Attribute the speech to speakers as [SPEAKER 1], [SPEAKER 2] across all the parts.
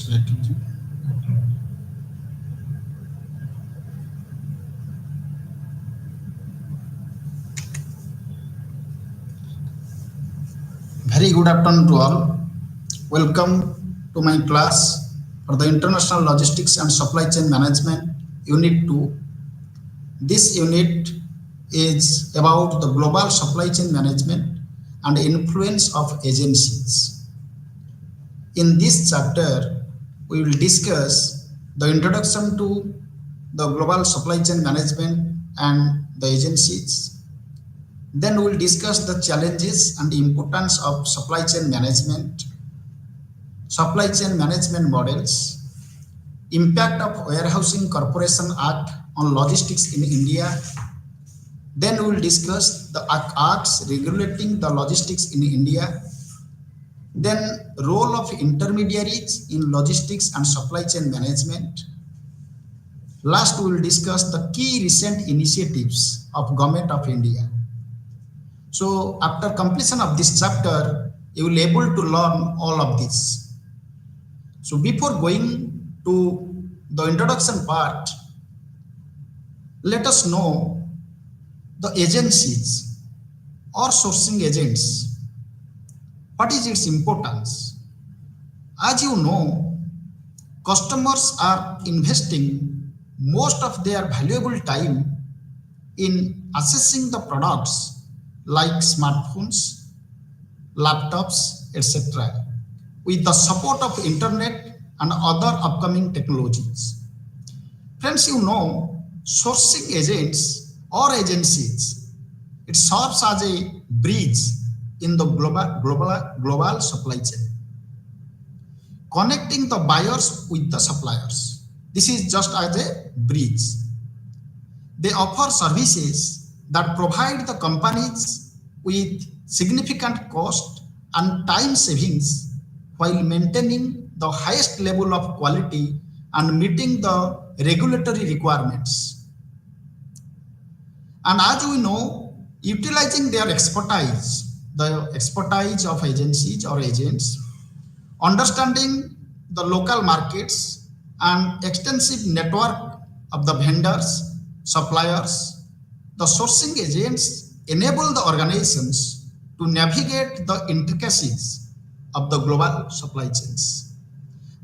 [SPEAKER 1] strategy. Very good afternoon to all. Welcome to my class for the International Logistics and Supply Chain Management Unit 2. This unit is about the global supply chain management and influence of agencies. In this chapter, we will discuss the introduction to the global supply chain management and the agencies. Then we will discuss the challenges and importance of supply chain management models, impact of Warehousing Corporation Act on logistics in India. Then we will discuss the acts regulating the logistics in India. Then role of intermediaries in logistics and supply chain management. Last, we will discuss the key recent initiatives of Government of India. So after completion of this chapter, you will be able to learn all of this. So before going to the introduction part, let us know the agencies or sourcing agents. What is its importance? As you know, customers are investing most of their valuable time in assessing the products like smartphones, laptops, etc., with the support of internet and other upcoming technologies. Friends, you know, sourcing agents or agencies, it serves as a bridge in the global supply chain, connecting the buyers with the suppliers. This is just as a bridge. They offer services that provide the companies with significant cost and time savings while maintaining the highest level of quality and meeting the regulatory requirements. And as we know, utilizing their expertise, the expertise of agencies or agents, understanding the local markets and extensive network of the vendors, suppliers, the sourcing agents enable the organizations to navigate the intricacies of the global supply chains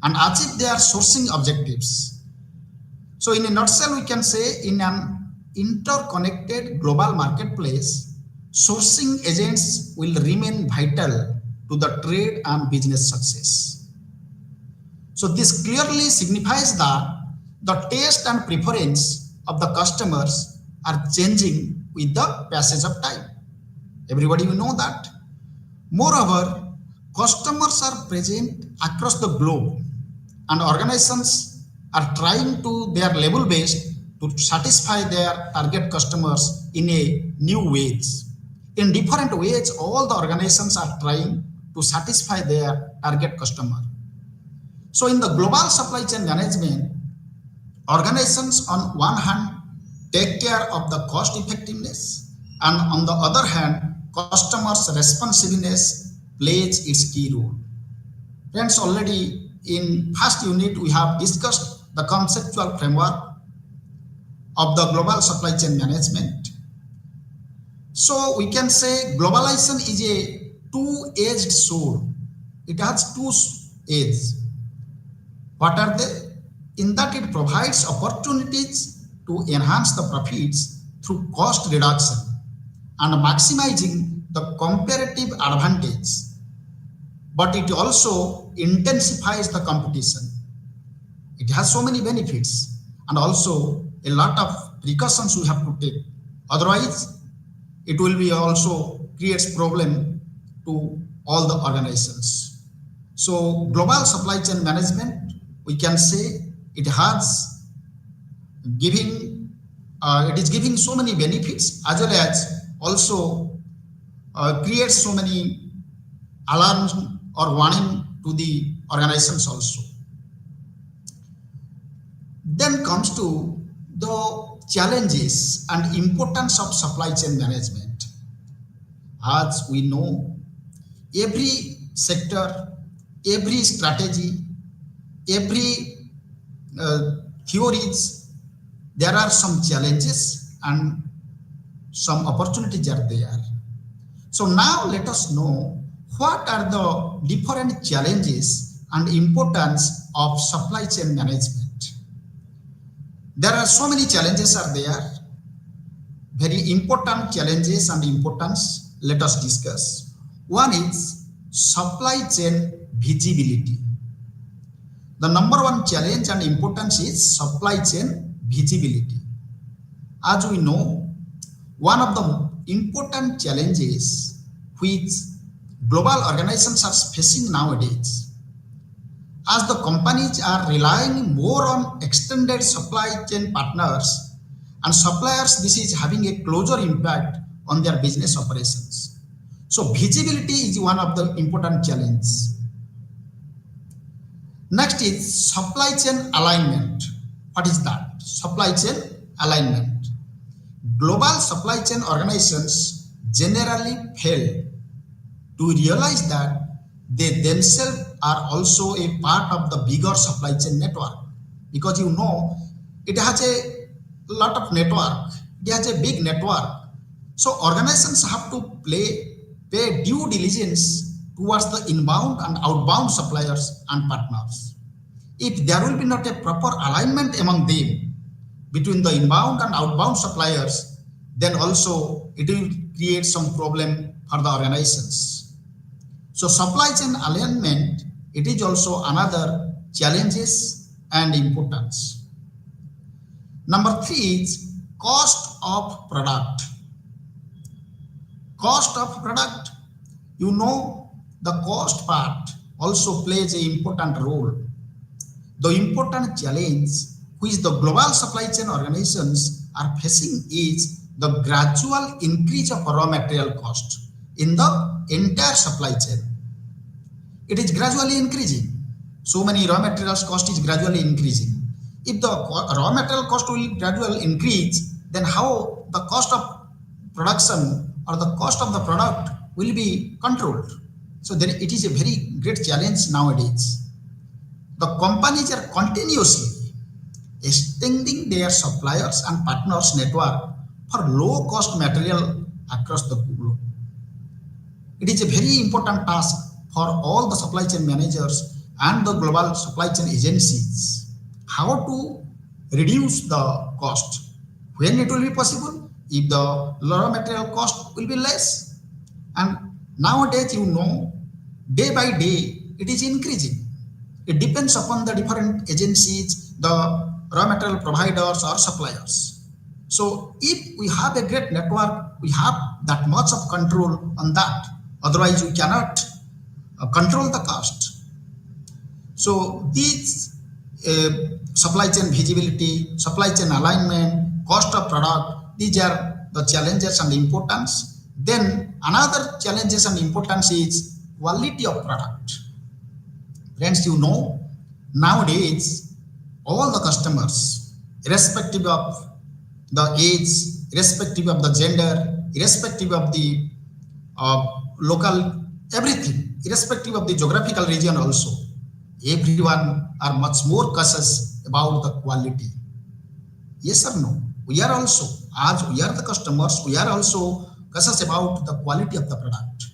[SPEAKER 1] and achieve their sourcing objectives. So in a nutshell, we can say in an interconnected global marketplace, sourcing agents will remain vital to the trade and business success. So this clearly signifies that the taste and preference of the customers are changing with the passage of time. Everybody will know that. Moreover, customers are present across the globe and organizations are trying to their level best to satisfy their target customers in a new ways. In different ways, all the organizations are trying to satisfy their target customer. So in the global supply chain management, organizations on one hand take care of the cost effectiveness, and on the other hand, customers' responsiveness plays its key role. Friends, already in first unit we have discussed the conceptual framework of the global supply chain management. So we can say globalization is a two-edged sword. It has two edges. What are they? In that it provides opportunities to enhance the profits through cost reduction and maximizing the comparative advantage, but it also intensifies the competition. It has so many benefits and also a lot of precautions we have to take. Otherwise, it will be also creates problem to all the organizations. So global supply chain management, we can say it is giving so many benefits as well as also creates so many alarms or warning to the organizations also. Then comes to the challenges and importance of supply chain management. As we know, every sector, every strategy, every theories, there are some challenges and some opportunities are there. So now let us know what are the different challenges and importance of supply chain management. There are so many challenges are there, very important challenges and importance. Let us discuss. One is supply chain visibility. The number one challenge and importance is supply chain visibility. As we know, one of the important challenges which global organizations are facing nowadays, as the companies are relying more on extended supply chain partners and suppliers, this is having a closer impact on their business operations. So visibility is one of the important challenges. Next is supply chain alignment. What is that? Supply chain alignment. Global supply chain organizations generally fail to realize that they themselves are also a part of the bigger supply chain network, because you know it has a lot of network, it has a big network. So organizations have to pay due diligence towards the inbound and outbound suppliers and partners. If there will be not a proper alignment among them between the inbound and outbound suppliers, then also it will create some problem for the organizations. So supply chain alignment, it is also another challenges and importance. Number 3 is cost of product. Cost of product, you know, the cost part also plays an important role. The important challenge which the global supply chain organizations are facing is the gradual increase of raw material cost in the entire supply chain. It is gradually increasing. So many raw materials cost is gradually increasing. If the raw material cost will gradually increase, then how the cost of production or the cost of the product will be controlled? So then it is a very great challenge nowadays. The companies are continuously extending their suppliers and partners network for low cost material across the globe. It is a very important task for all the supply chain managers and the global supply chain agencies, how to reduce the cost. When it will be possible, if the raw material cost will be less. And nowadays, you know, day by day, it is increasing. It depends upon the different agencies, the raw material providers or suppliers. So if we have a great network, we have that much of control on that. Otherwise, we cannot control the cost. So these supply chain visibility, supply chain alignment, cost of product, these are the challenges and importance. Then another challenges and importance is quality of product. Friends, you know, nowadays all the customers, irrespective of the age, irrespective of the gender, irrespective of the local, everything, irrespective of the geographical region also, everyone are much more cautious about the quality. Yes or no? We are also, as we are the customers, we are also cautious about the quality of the product.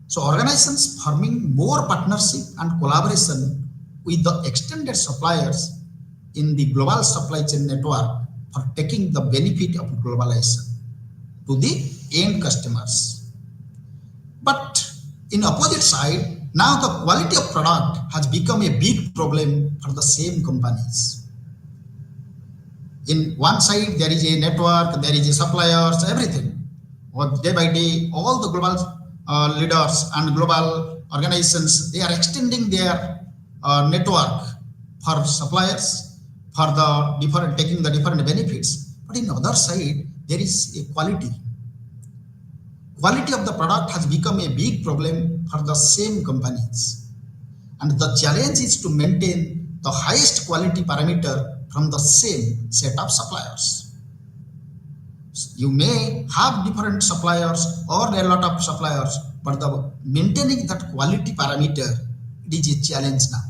[SPEAKER 1] So organizations forming more partnership and collaboration with the extended suppliers in the global supply chain network for taking the benefit of globalization to the end customers. But in opposite side, now the quality of product has become a big problem for the same companies. In one side, there is a network, there is a suppliers, everything. Or day by day, all the global leaders and global organizations, they are extending their network for suppliers, for the different, taking the different benefits. But in the other side, there is a quality. Quality of the product has become a big problem for the same companies. And the challenge is to maintain the highest quality parameter from the same set of suppliers. You may have different suppliers or a lot of suppliers, but the maintaining that quality parameter, it is a challenge now.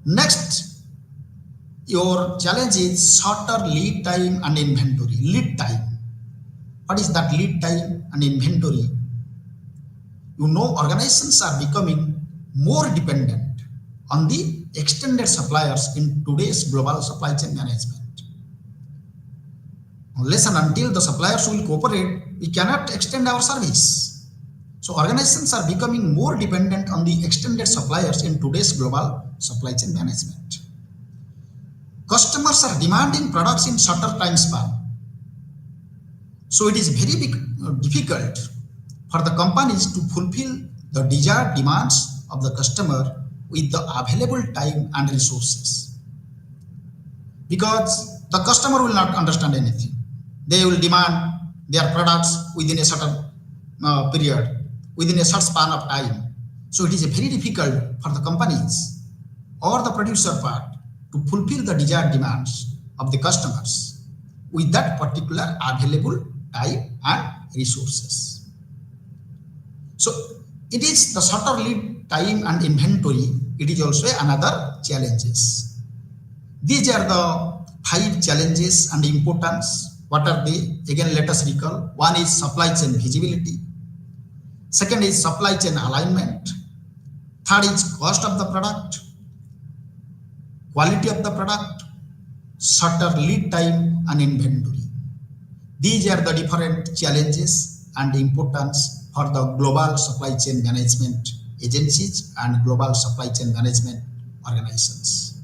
[SPEAKER 1] Next, your challenge is shorter lead time and inventory. Lead time. What is that lead time and inventory? You know, organizations are becoming more dependent on the extended suppliers in today's global supply chain management. Unless and until the suppliers will cooperate, we cannot extend our service. So organizations are becoming more dependent on the extended suppliers in today's global supply chain management. Customers are demanding products in shorter time span. So it is very difficult for the companies to fulfill the desired demands of the customer with the available time and resources. Because the customer will not understand anything. They will demand their products within a certain period, within a short span of time. So it is very difficult for the companies or the producer part to fulfill the desired demands of the customers with that particular available time and resources. So it is the shorter lead time and inventory. It is also another challenges. These are the 5 challenges and importance. What are they? Again, let us recall. One is supply chain visibility. Second is supply chain alignment. Third is cost of the product, quality of the product, shorter lead time and inventory. These are the different challenges and importance for the global supply chain management agencies and global supply chain management organizations.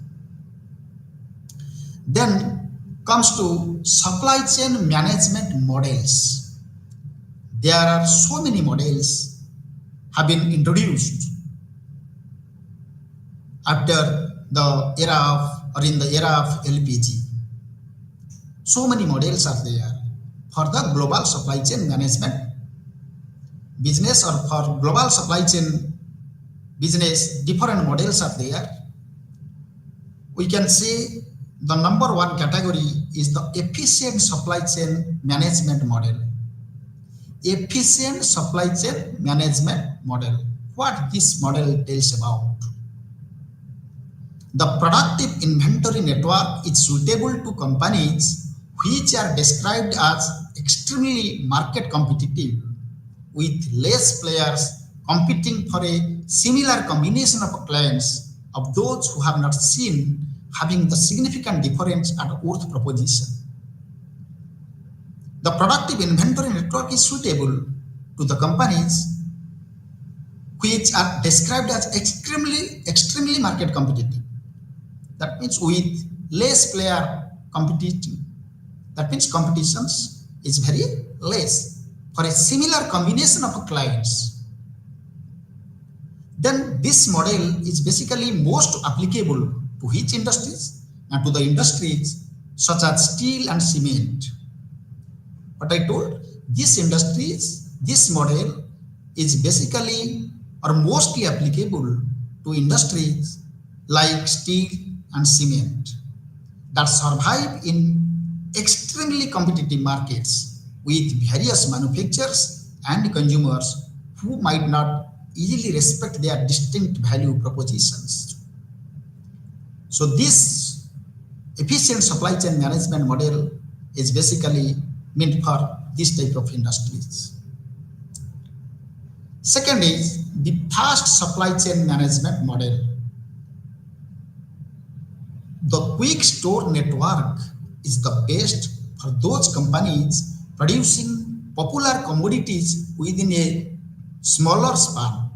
[SPEAKER 1] Then comes to supply chain management models. There are so many models have been introduced after the era of or in the era of LPG. So many models are there for the global supply chain management business, or for global supply chain business, different models are there. We can say the number 1 category is the efficient supply chain management model. Efficient supply chain management model. What this model tells about? The productive inventory network is suitable to companies which are described as extremely market competitive, with less players competing for a similar combination of clients of those who have not seen having the significant difference at worth proposition. The productive inventory network is suitable to the companies which are described as extremely market competitive. That means with less player competing. That means competitions is very less for a similar combination of clients. Then this model is basically most applicable to which industries? And to the industries such as steel and cement. But I told these industries, this model is basically or mostly applicable to industries like steel and cement that survive in extremely competitive markets with various manufacturers and consumers who might not easily respect their distinct value propositions. So this efficient supply chain management model is basically meant for this type of industries. Second is the fast supply chain management model. The quick store network is the best for those companies producing popular commodities within a smaller span.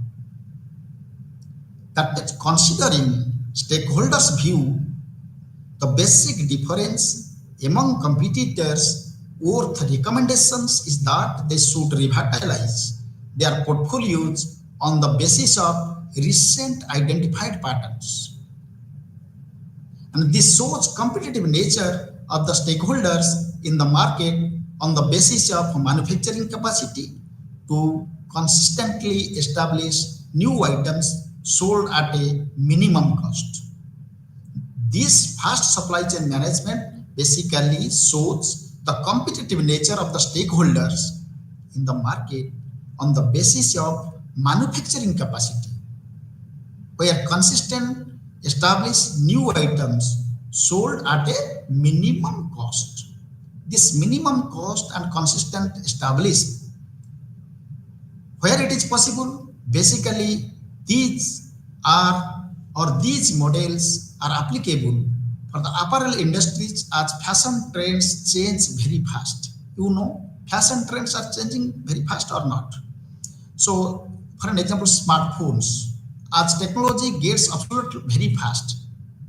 [SPEAKER 1] That is, considering stakeholders' view, the basic difference among competitors' worth recommendations is that they should revitalize their portfolios on the basis of recent identified patterns. And this shows competitive nature of the stakeholders in the market on the basis of manufacturing capacity to consistently establish new items sold at a minimum cost. This fast supply chain management basically shows the competitive nature of the stakeholders in the market on the basis of manufacturing capacity, where consistent establish new items sold at a minimum cost. This minimum cost and consistent established where it is possible. Basically, these models are applicable for the apparel industries as fashion trends change very fast. You know, fashion trends are changing very fast or not. So, for an example, smartphones, as technology gets absolute very fast,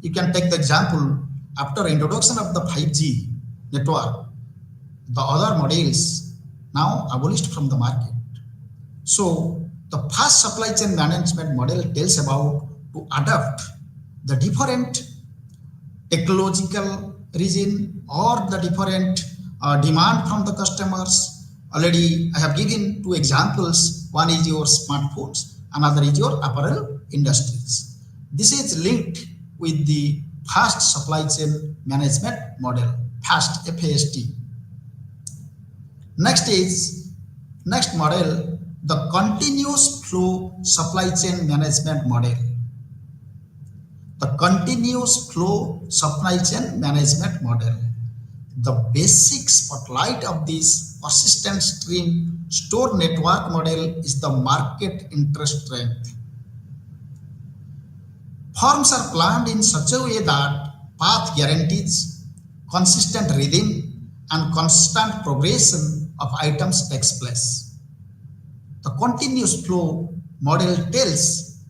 [SPEAKER 1] you can take the example after introduction of the 5G network, the other models now abolished from the market. So the fast supply chain management model tells about to adapt the different technological region or the different demand from the customers. Already I have given two examples. One is your smartphones, another is your apparel industries. This is linked with the fast supply chain management model, fast FAST. Next model, the continuous flow supply chain management model. The continuous flow supply chain management model. The basic spotlight of this persistent stream store network model is the market interest strength. Forms are planned in such a way that path guarantees consistent rhythm and constant progression of items takes place. The continuous flow model tells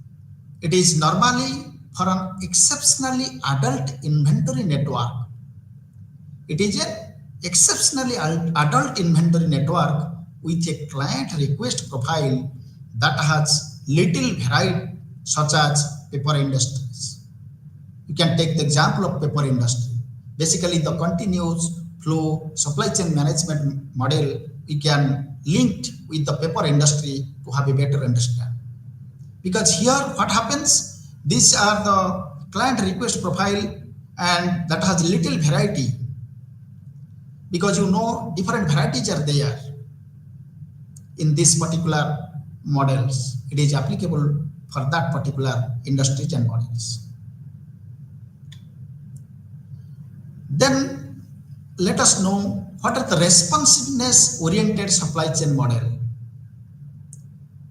[SPEAKER 1] it is normally for an exceptionally adult inventory network. It is an exceptionally adult inventory network with a client request profile that has little variety, such as paper industries. You can take the example of paper industry. Basically, the continuous flow supply chain management model we can link with the paper industry to have a better understanding. Because here what happens, these are the client request profile and that has little variety, because you know different varieties are there in this particular models. It is applicable for that particular industries and models. Then let us know what are the responsiveness oriented supply chain model.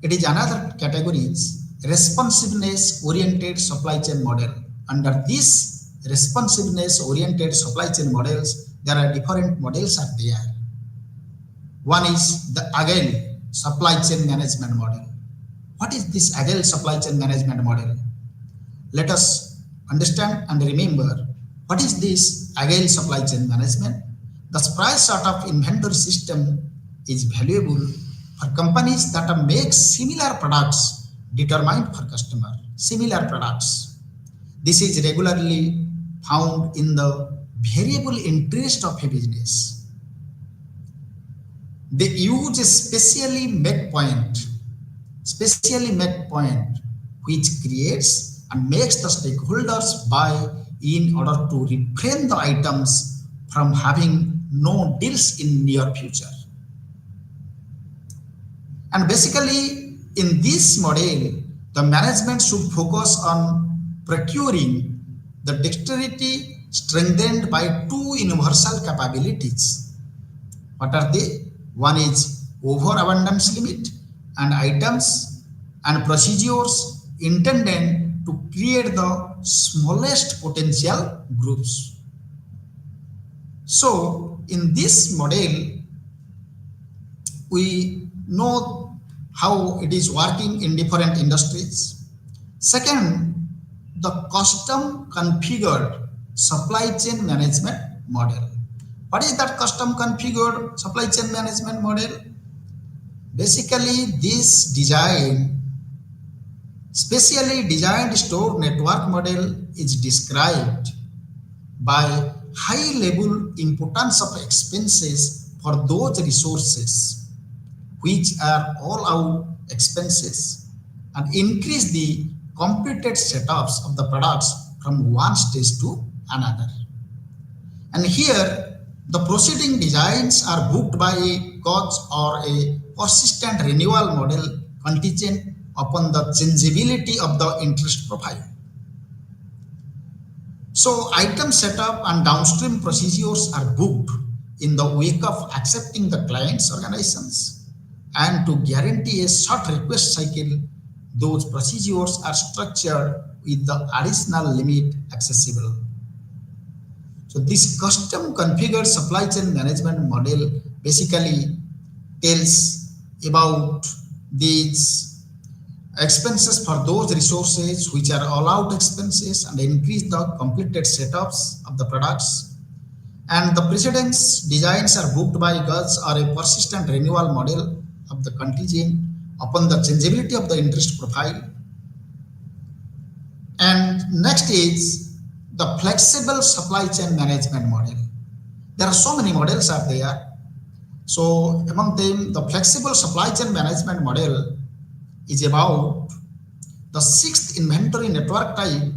[SPEAKER 1] It is another categories, responsiveness oriented supply chain model. Under this responsiveness oriented supply chain models, there are different models are there. One is the agile supply chain management model. What is this agile supply chain management model? Let us understand and remember what is this agile supply chain management. The price sort of inventory system is valuable for companies that make similar products determined for customer. Similar products. This is regularly found in the variable interest of a business. They use a specially make point, which creates and makes the stakeholders buy in order to refrain the items from having no deals in near future. And basically in this model, the management should focus on procuring the dexterity strengthened by two universal capabilities. What are they? One is overabundance limit and items and procedures intended to create the smallest potential groups. So in this model, we know how it is working in different industries. Second, the custom configured supply chain management model. What is that custom configured supply chain management model? Basically, this specially designed store network model is described by high level importance of expenses for those resources which are all out expenses and increase the completed setups of the products from one stage to another. And here the proceeding designs are booked by a cost or a persistent renewal model contingent upon the changeability of the interest profile. So item setup and downstream procedures are booked in the wake of accepting the client's organizations, and to guarantee a short request cycle, those procedures are structured with the additional limit accessible. So this custom configured supply chain management model basically tells about these expenses for those resources which are all out expenses and increase the completed setups of the products. And the precedence designs are booked by us or a persistent renewal model of the contingent upon the changeability of the interest profile. And next is the flexible supply chain management model. There are so many models out there. So among them, the flexible supply chain management model is about the sixth inventory network type.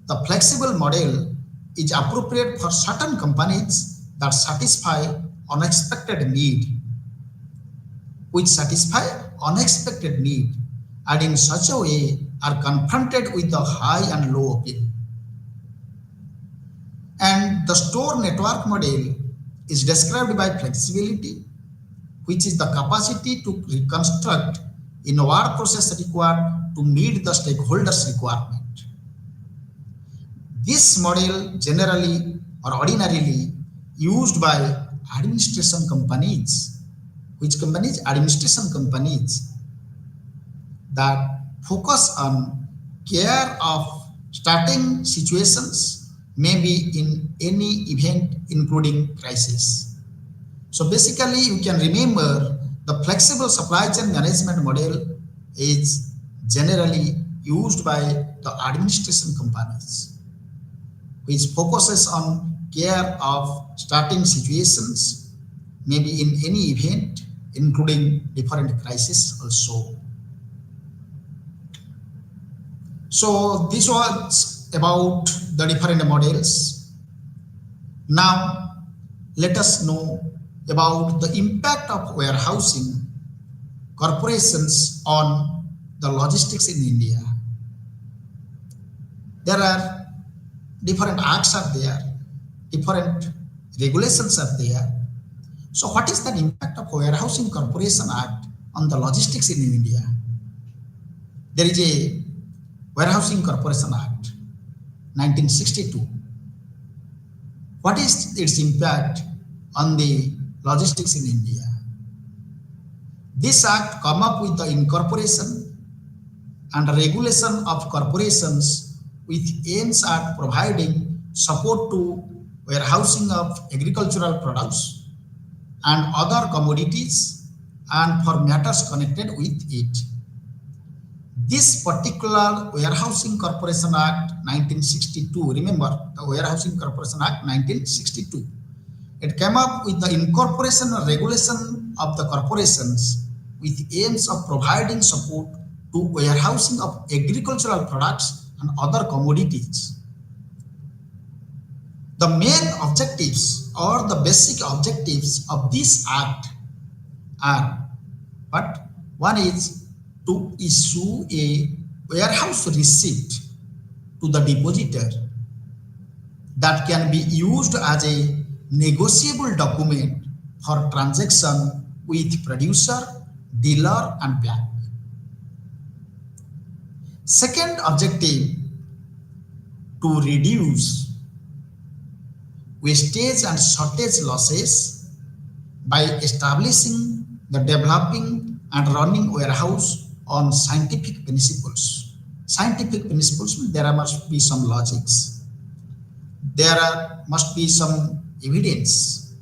[SPEAKER 1] The flexible model is appropriate for certain companies that satisfy unexpected need, and in such a way are confronted with the high and low appeal. And the store network model is described by flexibility, which is the capacity to reconstruct inward process required to meet the stakeholders' requirement. This model generally or ordinarily used by administration companies. Which companies? Administration companies that focus on care of starting situations, maybe in any event including crisis. So basically you can remember the flexible supply chain management model is generally used by the administration companies, which focuses on care of starting situations, maybe in any event including different crises also. So this was about the different models. Now let us know about the impact of warehousing corporations on the logistics in India. There are different acts are there, different regulations are there. So what is the impact of Warehousing Corporation Act on the logistics in India? There is a Warehousing Corporation Act 1962. What is its impact on the logistics in India? This act come up with the incorporation and regulation of corporations with aims at providing support to warehousing of agricultural products and other commodities and for matters connected with it. This particular Warehousing Corporation Act 1962, remember the Warehousing Corporation Act 1962, it came up with the incorporation and regulation of the corporations with aims of providing support to warehousing of agricultural products and other commodities. The main objectives or the basic objectives of this act are, but one is to issue a warehouse receipt to the depositor that can be used as a negotiable document for transaction with producer, dealer and bank. Second objective, to reduce wastage and shortage losses by establishing the developing and running warehouse on scientific principles. Scientific principles means there must be some logics. Must be some evidence.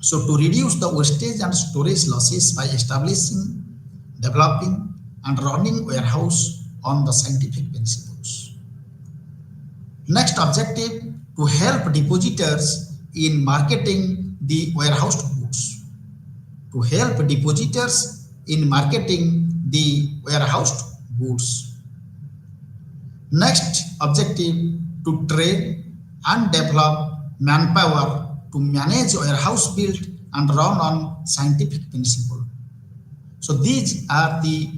[SPEAKER 1] So to reduce the wastage and storage losses by establishing, developing and running warehouse on the scientific principles. Next objective, to help depositors in marketing the warehoused goods. To help depositors in marketing the warehoused goods. Next objective, to train and develop manpower to manage warehouse built and run on scientific principle. So these are the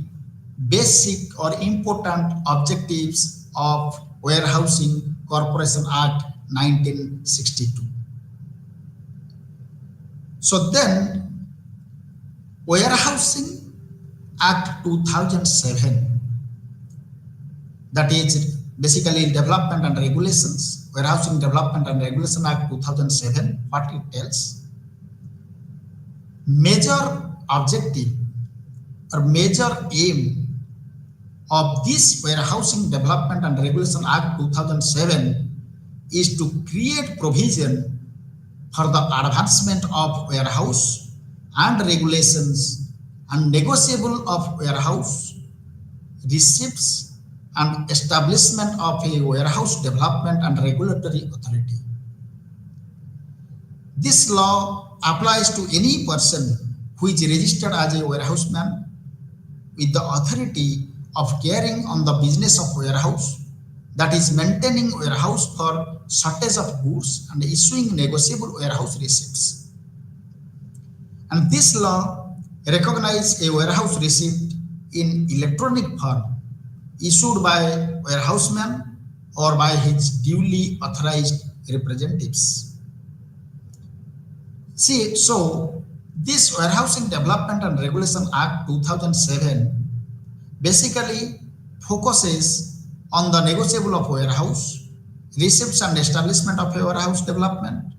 [SPEAKER 1] basic or important objectives of Warehousing Corporation Act 1962. So then Warehousing Act 2007, that is basically Development and Regulations, Warehousing Development and Regulation Act 2007, what it tells, major objective or major aim of this Warehousing Development and Regulation Act 2007 is to create provision for the advancement of warehouse and regulations and negotiable of warehouse receipts and establishment of a warehouse development and regulatory authority. This law applies to any person who is registered as a warehouseman with the authority of carrying on the business of warehouse, that is maintaining warehouse for shortage of goods and issuing negotiable warehouse receipts. And this law recognizes a warehouse receipt in electronic form issued by warehouseman or by his duly authorized representatives. See, so this Warehousing Development and Regulation Act 2007 basically focuses on the negotiable of warehouse, receipts and establishment of a warehouse development.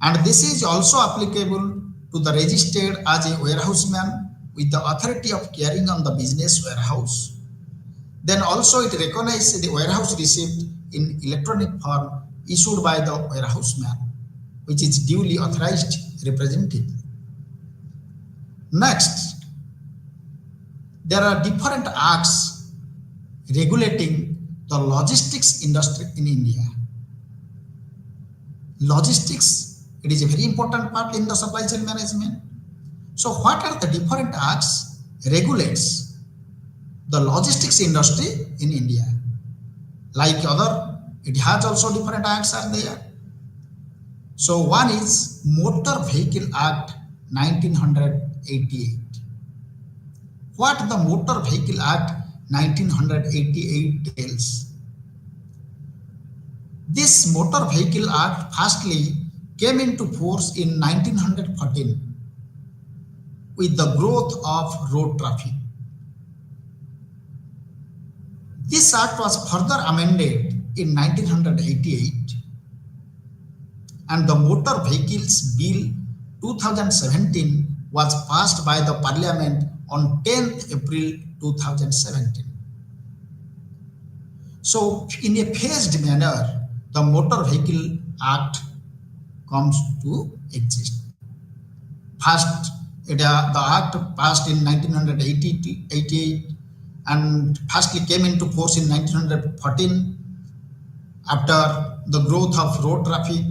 [SPEAKER 1] And this is also applicable to the registered as a warehouseman with the authority of carrying on the business warehouse. Then also it recognizes the warehouse receipt in electronic form issued by the warehouseman, which is duly authorized representative. Next, there are different acts regulating the logistics industry in India. Logistics, it is a very important part in the supply chain management. So what are the different acts regulates the logistics industry in India? Like other, it has also different acts are there. So one is Motor Vehicle Act 1988. What the Motor Vehicle Act 1988 tells? This Motor Vehicle Act firstly came into force in 1914 with the growth of road traffic. This act was further amended in 1988 and the Motor Vehicles Bill 2017 was passed by the Parliament on 10th April 2017. So in a phased manner, the Motor Vehicle Act comes to exist. First, the act passed in 1988 and firstly came into force in 1914 after the growth of road traffic.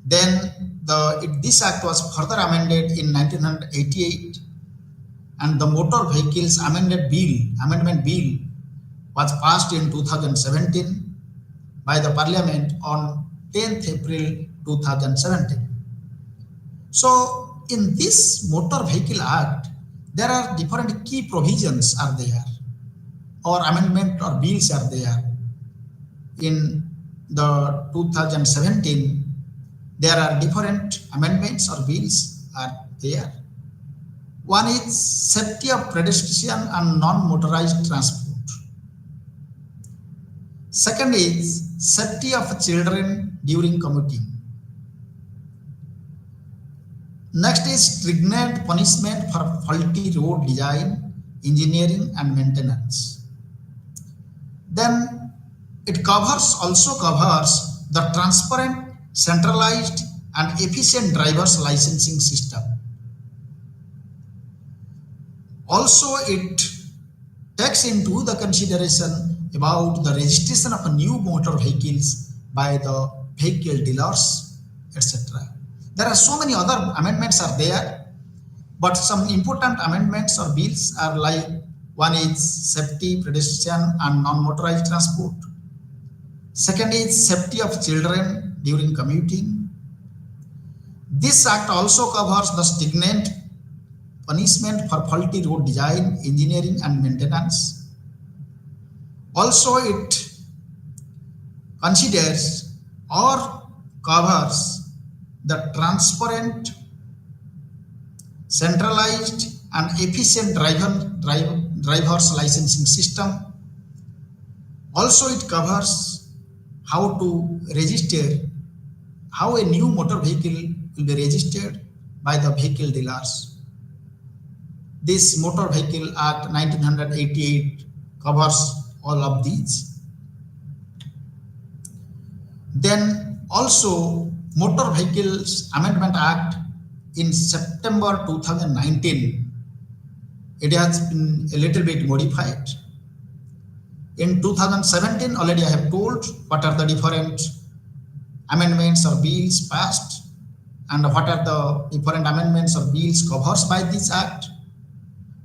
[SPEAKER 1] Then this act was further amended in 1988 and the Motor Vehicles Amendment Bill was passed in 2017 by the Parliament on 10th April 2017. So in this Motor Vehicle Act, there are different key provisions are there or amendment or bills are there. In the 2017, there are different amendments or bills are there. One is safety of pedestrian and non-motorized transport. Second is safety of children during commuting. Next is stringent punishment for faulty road design, engineering and maintenance. Then it also covers the transparent, centralized and efficient drivers licensing system. Also, it takes into the consideration about the registration of new motor vehicles by the vehicle dealers, etc. There are so many other amendments are there, but some important amendments or bills are like one is safety, pedestrian and non-motorized transport. Second is safety of children during commuting. This act also covers the stringent punishment for faulty road design, engineering and maintenance. Also, it considers or covers the transparent, centralized and efficient driver's licensing system. Also it covers how to register, how a new motor vehicle will be registered by the vehicle dealers. This Motor Vehicle Act 1988 covers all of these. Then also Motor Vehicles Amendment Act in September 2019, it has been a little bit modified. In 2017, already I have told what are the different amendments or bills passed and what are the different amendments or bills covered by this act.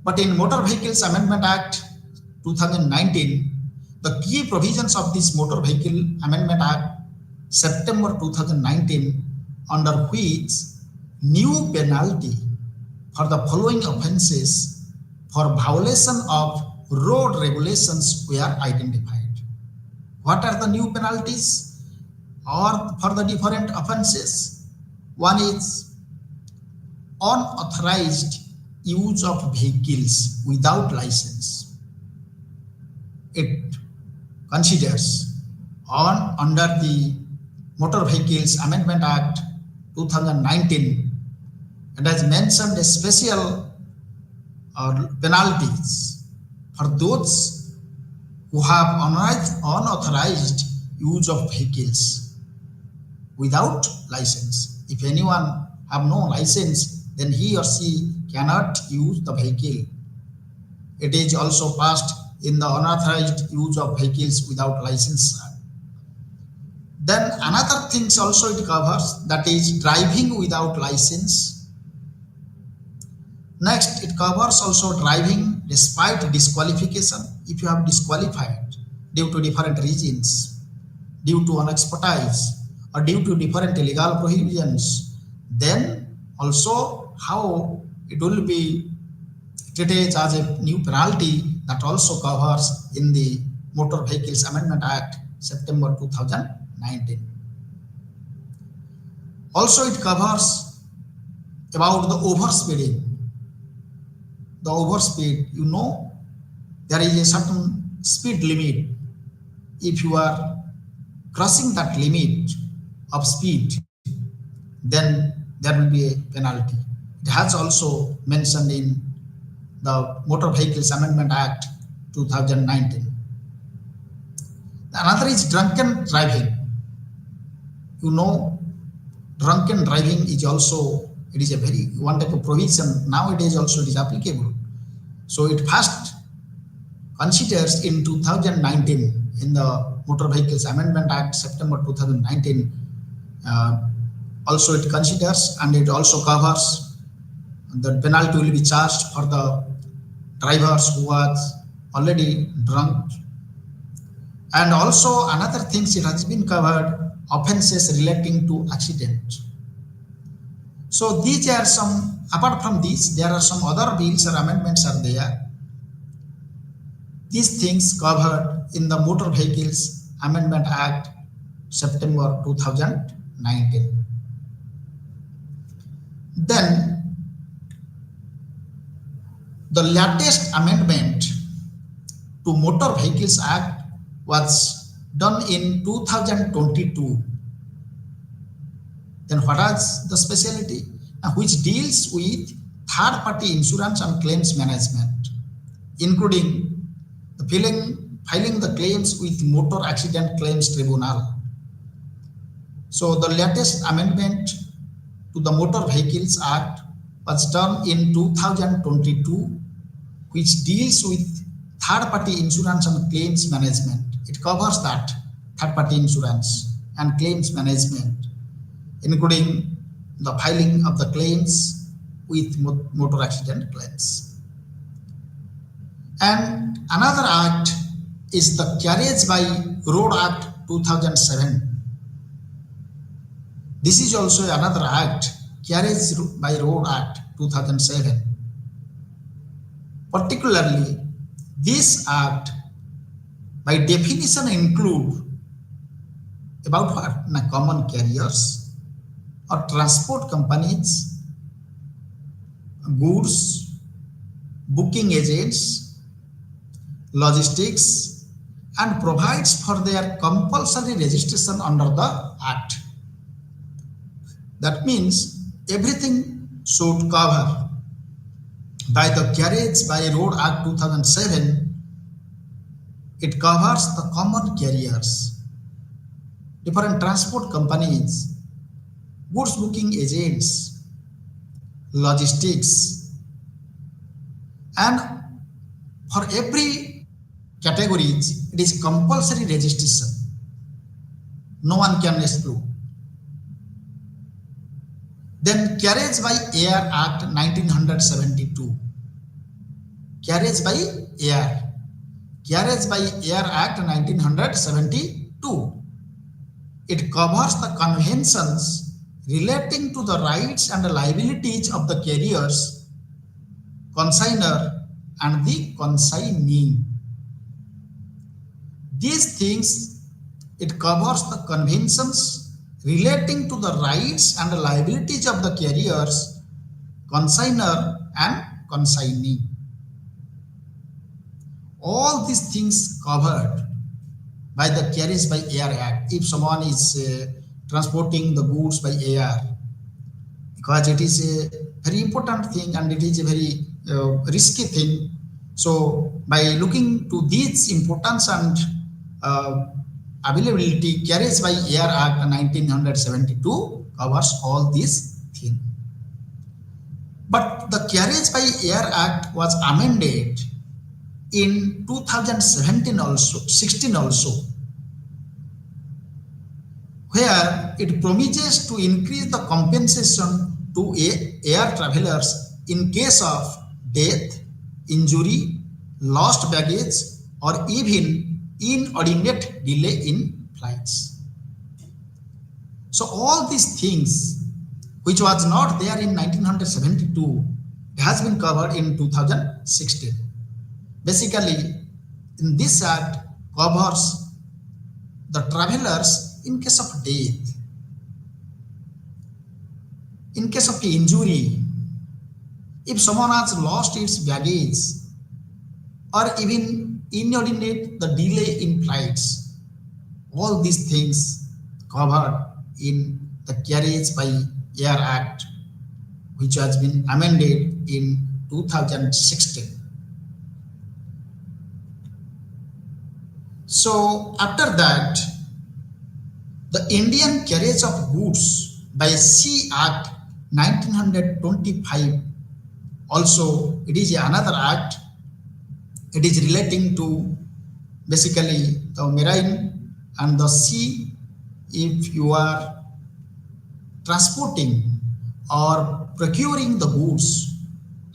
[SPEAKER 1] But in Motor Vehicles Amendment Act 2019, the key provisions of this Motor Vehicle Amendment Act September 2019, under which new penalty for the following offences for violation of road regulations were identified. What are the new penalties or for the different offences? One is unauthorized use of vehicles without license. It considers under the Motor Vehicles Amendment Act 2019, it has mentioned a special penalties for those who have unauthorized use of vehicles without license. If anyone have no license, then he or she cannot use the vehicle. It is also passed in the unauthorized use of vehicles without license. Then another things also it covers, that is driving without license. Next, it covers also driving despite disqualification. If you have disqualified due to different reasons, due to unexpertise or due to different legal prohibitions, then also how it will be treated as a new penalty, that also covers in the Motor Vehicles Amendment Act September 2019. Also it covers about the overspeeding. The overspeed, you know, there is a certain speed limit. If you are crossing that limit of speed, then there will be a penalty. It has also mentioned in the Motor Vehicles Amendment Act 2019. Another is drunken driving. You know, drunken driving is also, it is a very one type of provision. Nowadays also it is applicable. So it first considers in 2019 in the Motor Vehicles Amendment Act September 2019. Also it considers and it also covers the penalty will be charged for the drivers who was already drunk. And also another things it has been covered, offences relating to accident. So these are some, apart from these, there are some other bills or amendments are there. These things covered in the Motor Vehicles Amendment Act September 2019. Then the latest amendment to Motor Vehicles Act was done in 2022. Then what is the specialty? Which deals with third-party insurance and claims management, including the filing the claims with Motor Accident Claims Tribunal. So the latest amendment to the Motor Vehicles Act was done in 2022, which deals with third-party insurance and claims management. It covers that third-party insurance and claims management, including the filing of the claims with motor accident claims. And another act is the Carriage by Road Act 2007. This is also another act, Carriage by Road Act 2007. Particularly, this act by definition include about what? Na common carriers or transport companies, goods, booking agents, logistics, and provides for their compulsory registration under the Act. That means everything should cover by the Carriage by Road Act 2007. It covers the common carriers, different transport companies, goods booking agents, logistics, and for every categories it is compulsory registration. No one can exclude. Then Carriage by Air Act 1972. Carriage by Air. Carriage by Air Act 1972. It covers the conventions relating to the rights and liabilities of the carriers, consignor, and the consignee. These things, it covers the conventions relating to the rights and liabilities of the carriers, consignor, and consignee. All these things covered by the Carriage by Air Act. If someone is transporting the goods by air, because it is a very important thing and it is a very risky thing. So by looking to this importance and availability, Carriage by Air Act 1972 covers all these things. But the Carriage by Air Act was amended in 2017 also, 16 also, where it promises to increase the compensation to air travelers in case of death, injury, lost baggage, or even inordinate delay in flights. So all these things which was not there in 1972 has been covered in 2016. Basically, in this act covers the travelers in case of death, in case of injury, if someone has lost its baggage, or even inordinate the delay in flights. All these things covered in the Carriage by Air Act, which has been amended in 2016. So after that, the Indian Carriage of Goods by Sea Act 1925, also it is another act. It is relating to basically the marine and the sea. If you are transporting or procuring the goods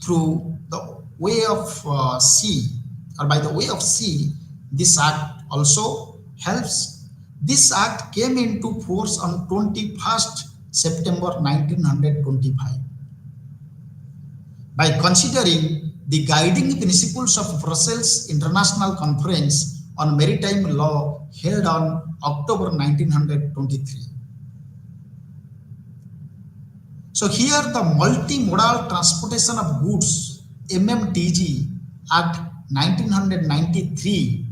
[SPEAKER 1] through the way of sea or by the way of sea, this act also helps. This act came into force on 21st September 1925. By considering the guiding principles of Brussels International Conference on Maritime Law held on October 1923. So here the Multimodal Transportation of Goods MMTG Act 1993,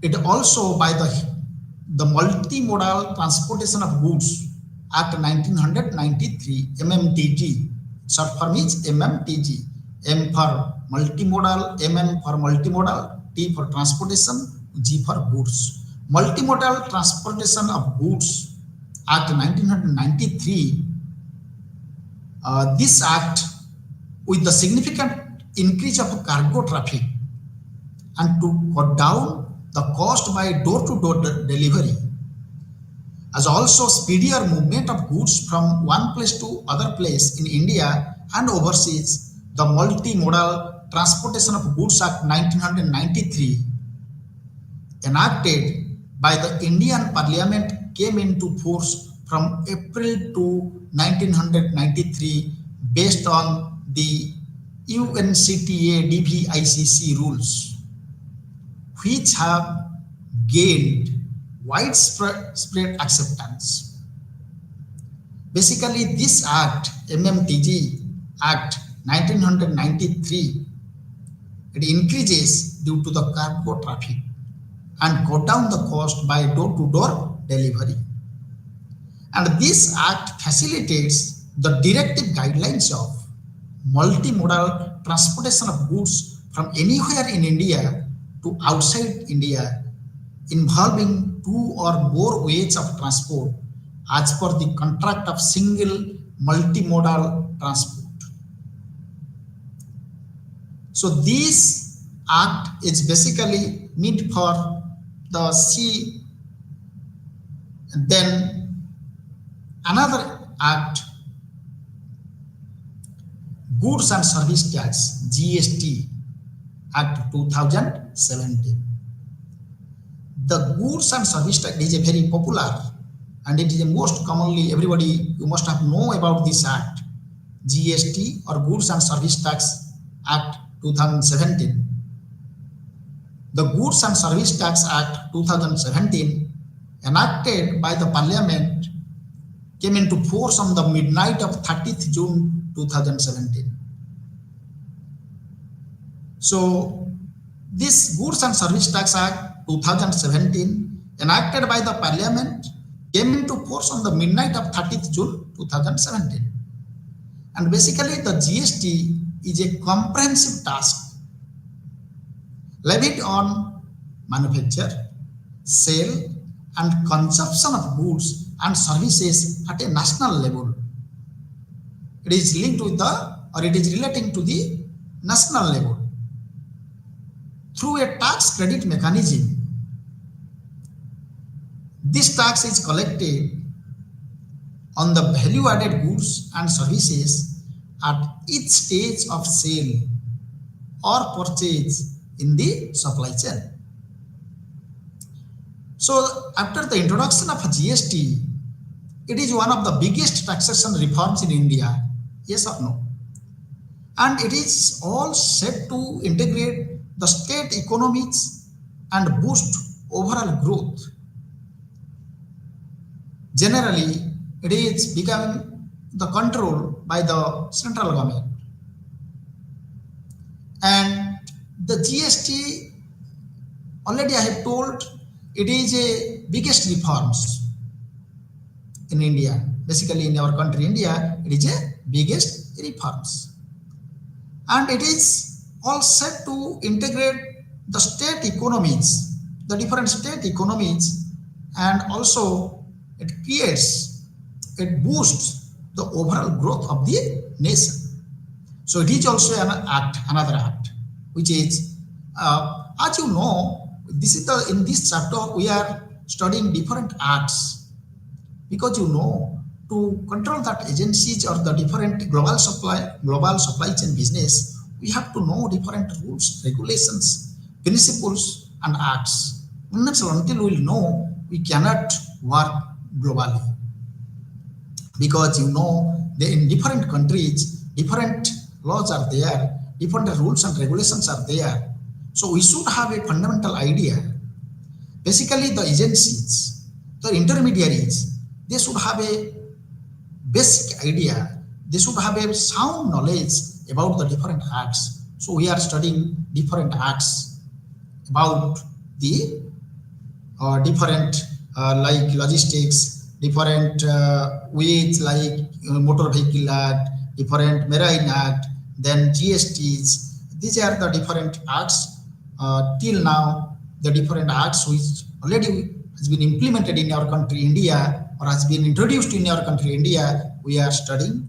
[SPEAKER 1] it also by the Multimodal Transportation of Goods Act 1993 MMTG, short form is MMTG, M for multimodal, MM for multimodal, T for transportation, G for goods. Multimodal Transportation of Goods Act 1993, this act with the significant increase of cargo traffic and to cut down the cost by door-to-door delivery, as also speedier movement of goods from one place to other place in India and overseas, the Multimodal Transportation of Goods Act 1993, enacted by the Indian Parliament, came into force from April to 1993 based on the UNCTA DVICC rules, which have gained widespread acceptance. Basically, this Act, MMTG Act 1993, it increases due to the cargo traffic and cut down the cost by door-to-door delivery. And this Act facilitates the directive guidelines of multimodal transportation of goods from anywhere in India to outside India, involving two or more ways of transport as per the contract of single multimodal transport. So this act is basically meant for the sea. Then another act, Goods and Service Tax, GST Act 2017. The Goods and Service Tax is a very popular, and it is a most commonly everybody, you must have know about this act, GST or Goods and Service Tax Act 2017. The Goods and Service Tax Act 2017, enacted by the Parliament, came into force on the midnight of 30th June 2017. So this Goods and Service Tax Act 2017, enacted by the Parliament, came into force on the midnight of 30th June 2017. And basically the GST is a comprehensive tax levied on manufacture, sale and consumption of goods and services at a national level. It is linked with it is relating to the national level. Through a tax credit mechanism, this tax is collected on the value-added goods and services at each stage of sale or purchase in the supply chain. So after the introduction of GST, it is one of the biggest taxation reforms in India, yes or no? And it is all set to integrate the state economies and boost overall growth. Generally, it is becoming the control by the central government. And the GST, already I have told, it is a biggest reforms in India. Basically in our country, India, it is a biggest reforms. And it is all set to integrate the state economies, the different state economies, and also it creates, it boosts the overall growth of the nation. So it is also an act, another act, which is, as you know, this is in this chapter we are studying different acts, because you know, to control that agencies or the different global supply chain business, we have to know different rules, regulations, principles and acts. Until we will know, we cannot work globally. Because you know, in different countries, different laws are there, different rules and regulations are there. So we should have a fundamental idea. Basically the agencies, the intermediaries, they should have a basic idea. They should have a sound knowledge about the different acts. So we are studying different acts about the different like logistics, different ways like Motor Vehicle Act, different Marine Act, then GSTs. These are the different acts. Till now, the different acts which already has been implemented in our country, India, or has been introduced in our country, India, we are studying.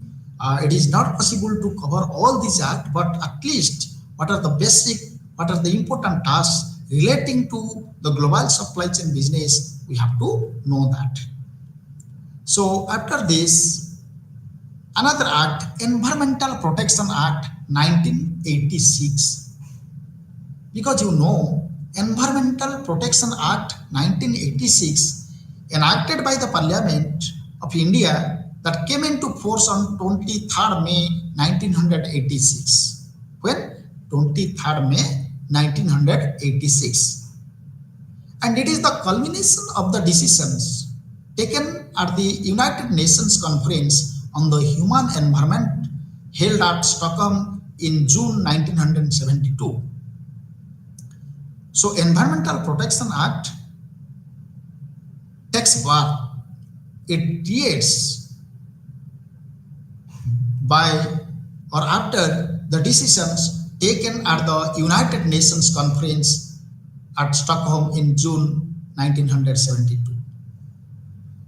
[SPEAKER 1] It is not possible to cover all these acts, but at least what are the basic, what are the important tasks relating to the global supply chain business, we have to know that. So after this, another act, Environmental Protection Act 1986. Because you know, Environmental Protection Act 1986, enacted by the Parliament of India, that came into force on 23rd May 1986. When? 23rd May 1986. And it is the culmination of the decisions taken at the United Nations Conference on the Human Environment held at Stockholm in June 1972. So Environmental Protection Act takes birth. It creates by or after the decisions taken at the United Nations Conference at Stockholm in June 1972.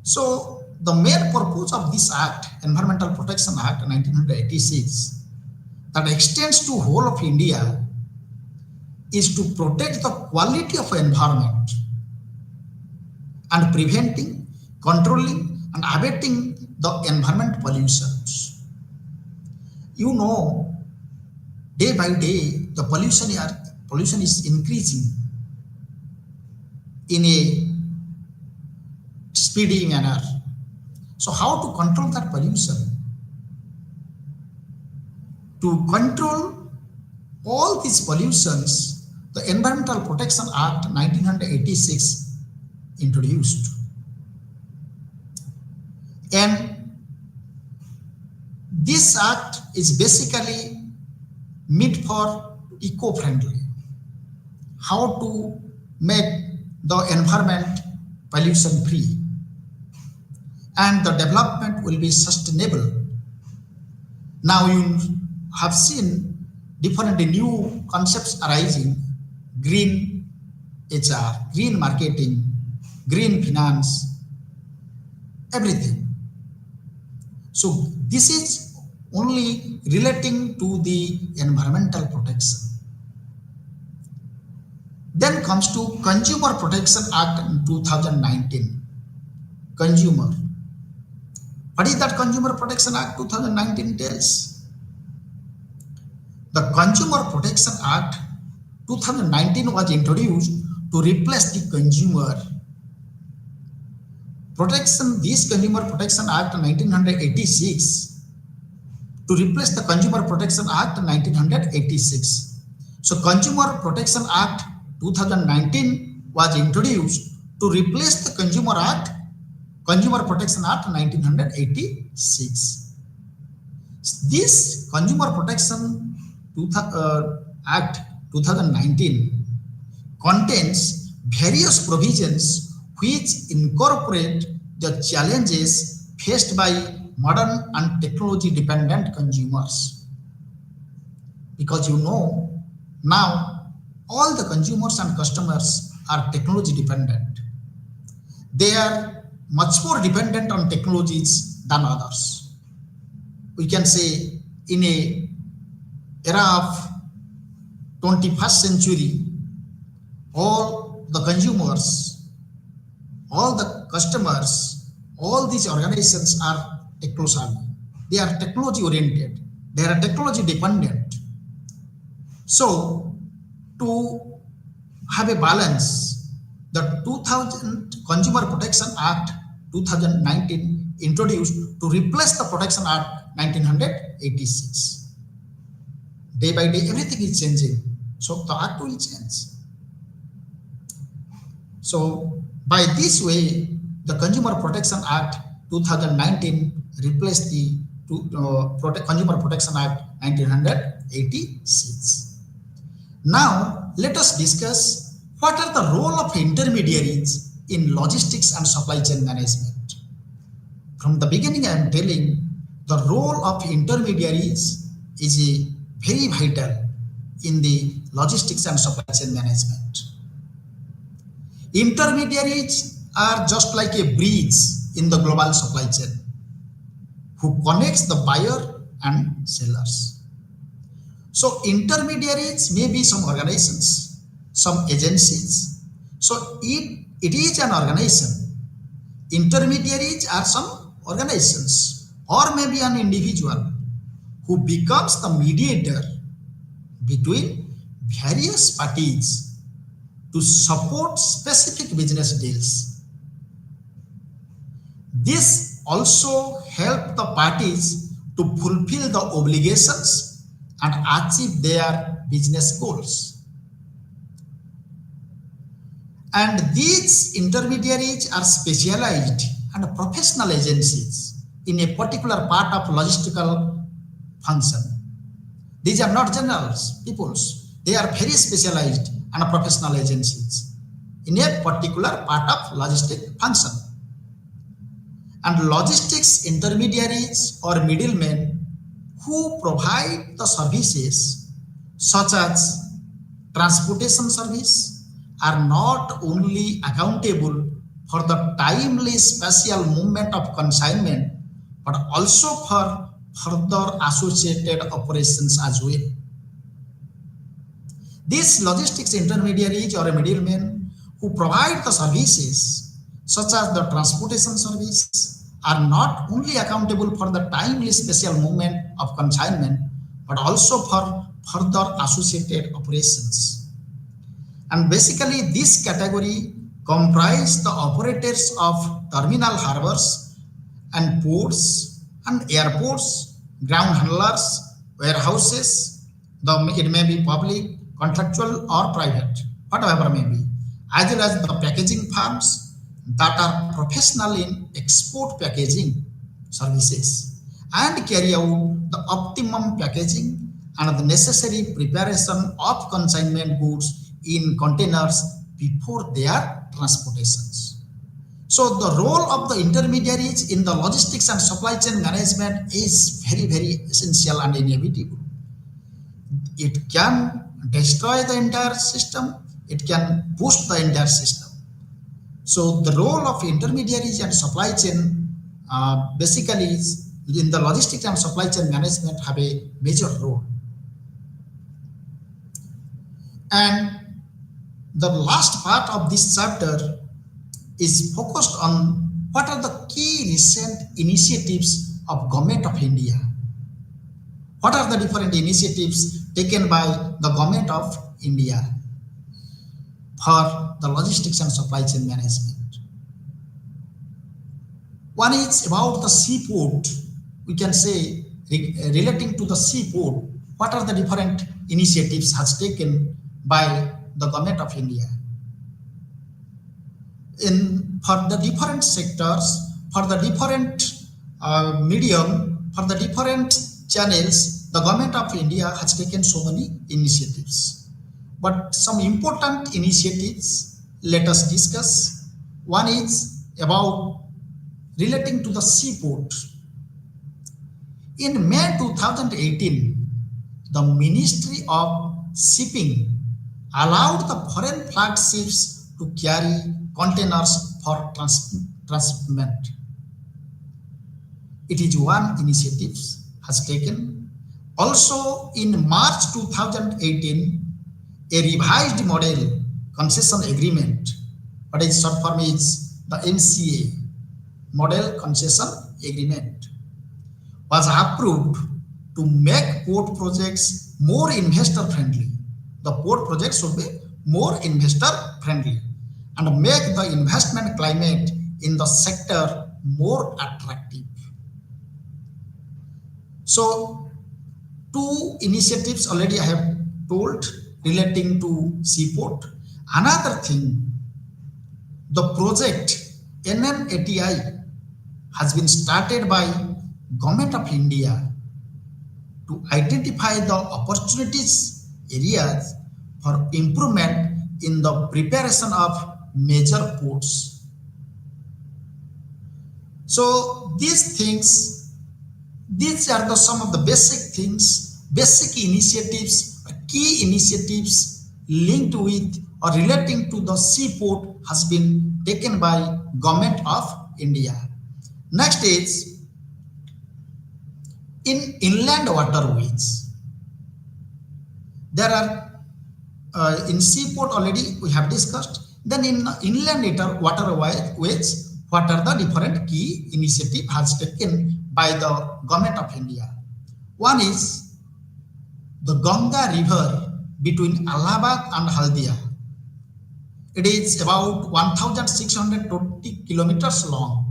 [SPEAKER 1] So the main purpose of this act, Environmental Protection Act 1986, that extends to whole of India, is to protect the quality of environment and preventing, controlling and abating the environment pollutions. You know, day by day the pollution is increasing in a speedy manner. So how to control that pollution? To control all these pollutions, the Environmental Protection Act 1986 introduced. And this act is basically meant for eco-friendly. How to make the environment pollution free and the development will be sustainable. Now you have seen different new concepts arising: green HR, green marketing, green finance, everything. So this is only relating to the environmental protection. Then comes to Consumer Protection Act in 2019. Consumer. What is that Consumer Protection Act 2019 tells? The Consumer Protection Act 2019 was introduced to replace the consumer protection. This Consumer Protection Act 1986 to replace the Consumer Protection Act 1986. So Consumer Protection Act 2019 was introduced to replace the Consumer Protection Act 1986. This Consumer Protection Act 2019 contains various provisions which incorporate the challenges faced by modern and technology dependent consumers. Because you know, now all the consumers and customers are technology dependent. They are much more dependent on technologies than others. We can say in a era of 21st century, all the consumers, all the customers, all these organizations are techno-savvy. They are technology oriented. They are technology dependent. So to have a balance, the 2000 Consumer Protection Act 2019 introduced to replace the Protection Act 1986. Day by day, everything is changing. So the act will change. So by this way, the Consumer Protection Act 2019 replaced the Consumer Protection Act 1986. Now let us discuss what are the role of intermediaries in logistics and supply chain management. From the beginning, I am telling the role of intermediaries is very vital in the logistics and supply chain management. Intermediaries are just like a bridge in the global supply chain who connects the buyer and sellers. So intermediaries may be some organizations, some agencies. So it is an organization. Intermediaries are some organizations or maybe an individual who becomes the mediator between various parties to support specific business deals. This also helps the parties to fulfill the obligations and achieve their business goals. And these intermediaries are specialized and professional agencies in a particular part of logistical function. These are not generals, peoples. They are very specialized and professional agencies in a particular part of logistic function. And logistics intermediaries or middlemen who provide the services such as transportation service are not only accountable for the timely spatial movement of consignment but also for further associated operations as well. These logistics intermediaries or middlemen who provide the services such as the transportation service are not only accountable for the timely spatial movement of consignment but also for further associated operations. And basically this category comprise the operators of terminal harbors and ports and airports, ground handlers, warehouses, it may be public, contractual or private, whatever may be, as well as the packaging firms that are professional in export packaging services and carry out the optimum packaging and the necessary preparation of consignment goods in containers before their transportations. So the role of the intermediaries in the logistics and supply chain management is very, very essential and inevitable. It can destroy the entire system, it can boost the entire system. So the role of intermediaries and supply chain basically is in the logistics and supply chain management have a major role. And the last part of this chapter is focused on what are the key recent initiatives of Government of India. What are the different initiatives taken by the Government of India for the logistics and supply chain management? One is about the seaport. We can say relating to the seaport, what are the different initiatives has taken by the Government of India? For the different sectors, for the different medium, for the different channels, the Government of India has taken so many initiatives. But some important initiatives, let us discuss. One is about relating to the seaport. In May 2018, the Ministry of Shipping allowed the foreign flagged ships to carry containers for transport. It is one initiative has taken. Also in March 2018, a revised model concession agreement, what is short form is the MCA, Model Concession Agreement, was approved to make port projects more investor friendly. The port projects should be more investor friendly and make the investment climate in the sector more attractive. So, two initiatives already I have told relating to seaport. Another thing, the project NMATI has been started by Government of India to identify the opportunities areas for improvement in the preparation of major ports. So these things, these are the some of the basic things, basic initiatives, key initiatives linked with or relating to the seaport has been taken by Government of India. Next is in inland waterways. There are in seaport already we have discussed. Then in inland waterways, what are the different key initiatives has taken by the Government of India? One is the Ganga River between Allahabad and Haldia. It is about 1,620 kilometers long.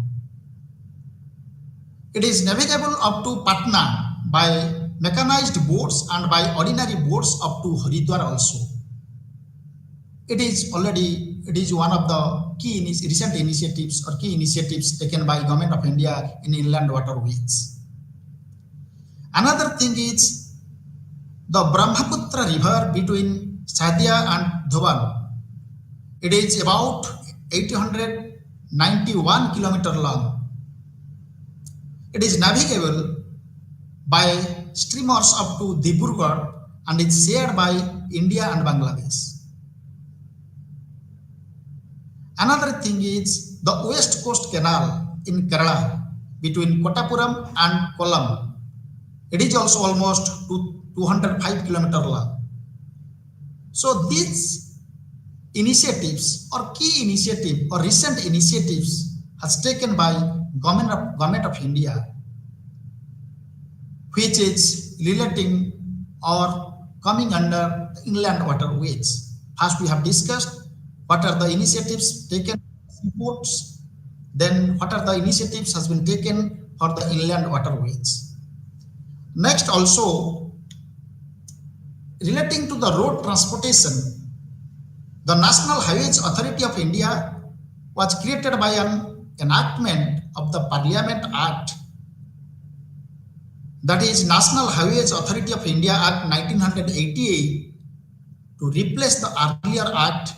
[SPEAKER 1] It is navigable up to Patna by mechanized boats and by ordinary boats up to Haridwar also. It is already it is one of the key recent initiatives or key initiatives taken by Government of India in inland waterways. Another thing is the Brahmaputra river between Sadia and Dhuban. It is about 891 kilometer long. It is navigable by steamers up to Dibrugarh and is shared by India and Bangladesh. Another thing is the West Coast Canal in Kerala between Kottapuram and Kollam. It is also almost 205 kilometer long. So these initiatives or key initiative or recent initiatives has taken by Government of India, which is relating or coming under inland waterways. First, we have discussed what are the initiatives taken for seaports, then what are the initiatives has been taken for the inland waterways. Next, also relating to the road transportation, the National Highways Authority of India was created by an enactment of the Parliament Act, that is National Highways Authority of India Act 1988, to replace the earlier Act,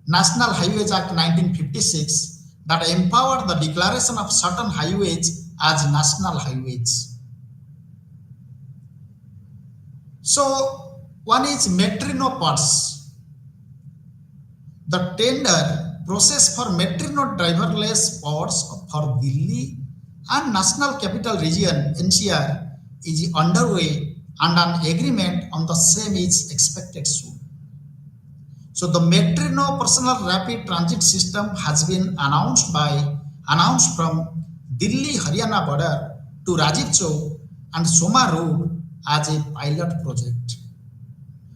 [SPEAKER 1] National Highways Act 1956, that empowered the declaration of certain highways as national highways. So one is Metrino parts. The tender process for Metrino driverless pods for Delhi and National Capital Region NCR is underway and an agreement on the same is expected soon. So the Metrino personal rapid transit system has been announced from Delhi Haryana border to Rajiv Chowk and Soma Road as a pilot project.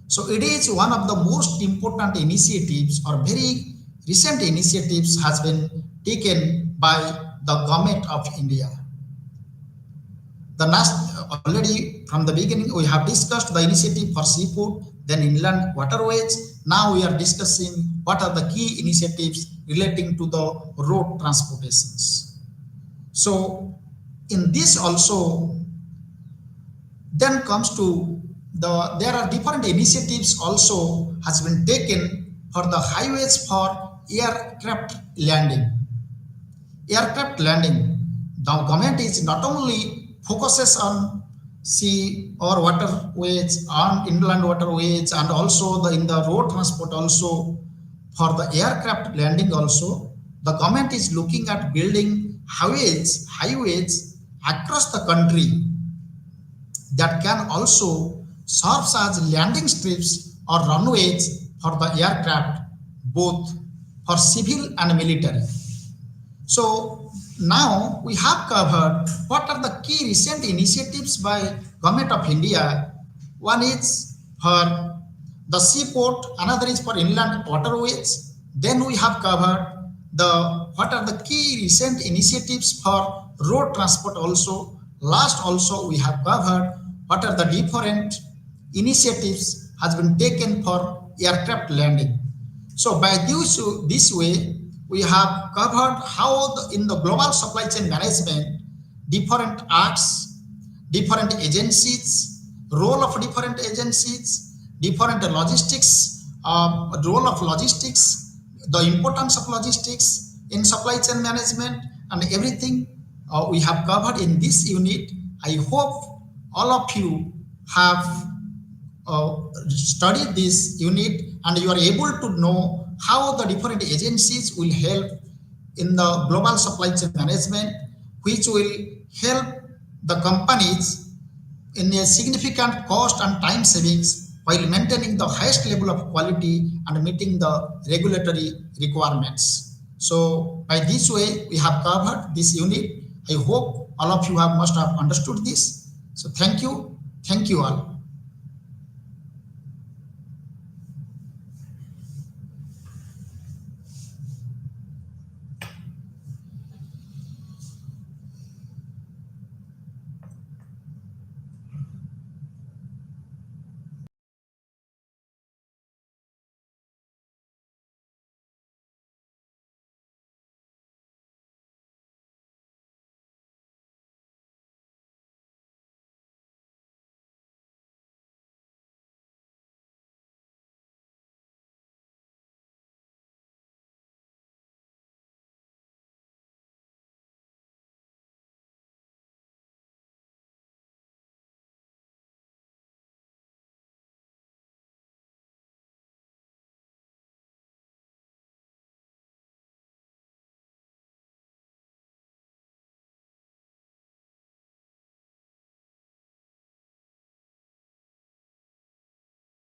[SPEAKER 1] So it is one of the most important initiatives or very recent initiatives has been taken by the Government of India. Already from the beginning we have discussed the initiative for seafood, then inland waterways. Now we are discussing what are the key initiatives relating to the road transportations. So in this also then comes to there are different initiatives also has been taken for the highways for aircraft landing. Aircraft landing, the government is not only focuses on sea or waterways, on inland waterways, and also in the road transport also for the aircraft landing also, the government is looking at building highways across the country that can also serve as landing strips or runways for the aircraft, both for civil and military. So now we have covered what are the key recent initiatives by Government of India. One is for the seaport, another is for inland waterways. Then we have covered what are the key recent initiatives for road transport also. Last also we have covered what are the different initiatives has been taken for aircraft landing. So by this way, we have covered how in the global supply chain management, different acts, different agencies, role of different agencies, different logistics, role of logistics, the importance of logistics in supply chain management, and everything we have covered in this unit. I hope all of you have studied this unit and you are able to know how the different agencies will help in the global supply chain management, which will help the companies in a significant cost and time savings while maintaining the highest level of quality and meeting the regulatory requirements. So by this way, we have covered this unit. I hope all of you must have understood this. So thank you all.